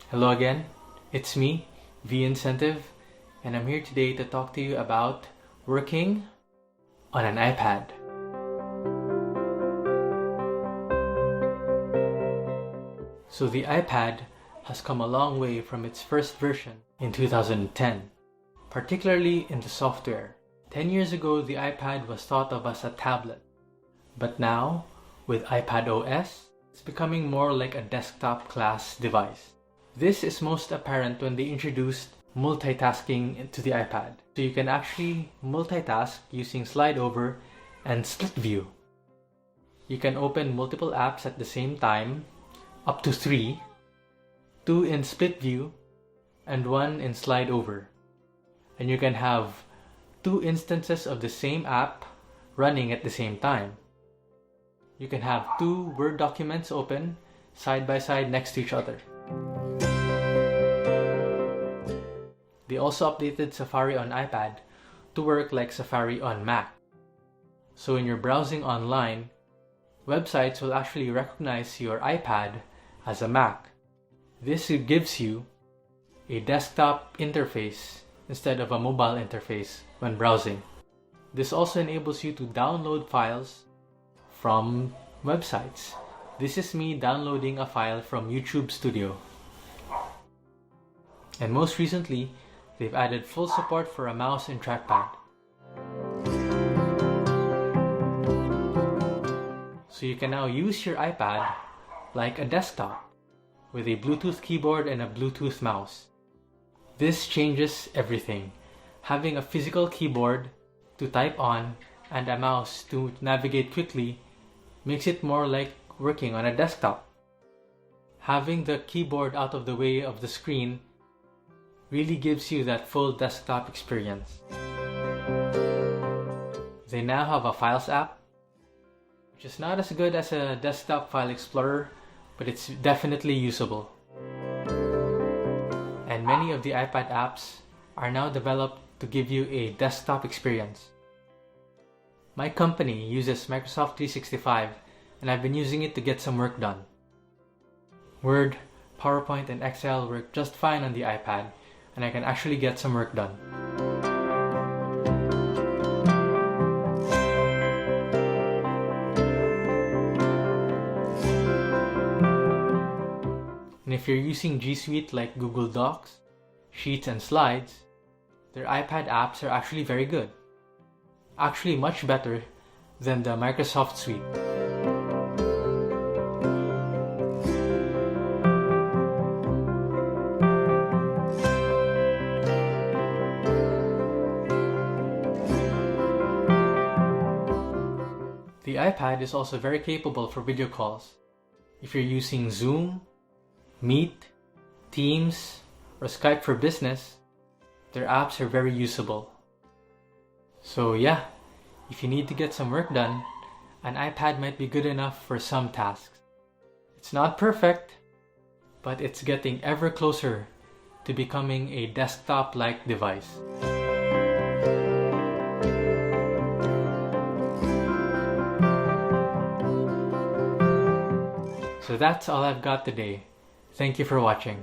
Hello again, it's me, V Incentive, and I'm here today to talk to you about working on an iPad. So the iPad has come a long way from its first version in 2010, particularly in the software. 10 years ago, the iPad was thought of as a tablet, but now, with iPadOS, it's becoming more like a desktop class device. This is most apparent when they introduced multitasking into the iPad. So you can actually multitask using slide over and split view. You can open multiple apps at the same time, up to 3, 2 in split view, and 1 in slide over. And you can have 2 instances of the same app running at the same time. You can have 2 Word documents open side by side next to each other. They also updated Safari on iPad to work like Safari on Mac. So when you're browsing online, websites will actually recognize your iPad as a Mac. This gives you a desktop interface instead of a mobile interface when browsing. This also enables you to download files from websites. This is me downloading a file from YouTube Studio. And most recently, they've added full support for a mouse and trackpad. So you can now use your iPad like a desktop with a Bluetooth keyboard and a Bluetooth mouse. This changes everything. Having a physical keyboard to type on and a mouse to navigate quickly makes it more like working on a desktop. Having the keyboard out of the way of the screen really gives you that full desktop experience. They now have a Files app, which is not as good as a desktop file explorer, but it's definitely usable. And many of the iPad apps are now developed to give you a desktop experience. My company uses Microsoft 365, and I've been using it to get some work done. Word, PowerPoint, and Excel work just fine on the iPad, and I can actually get some work done. And if you're using G Suite like Google Docs, Sheets, and Slides, their iPad apps are actually very good. Actually much better than the Microsoft Suite. The iPad is also very capable for video calls. If you're using Zoom, Meet, Teams, or Skype for Business, their apps are very usable. So yeah, if you need to get some work done, an iPad might be good enough for some tasks. It's not perfect, but it's getting ever closer to becoming a desktop-like device. So that's all I've got today. Thank you for watching.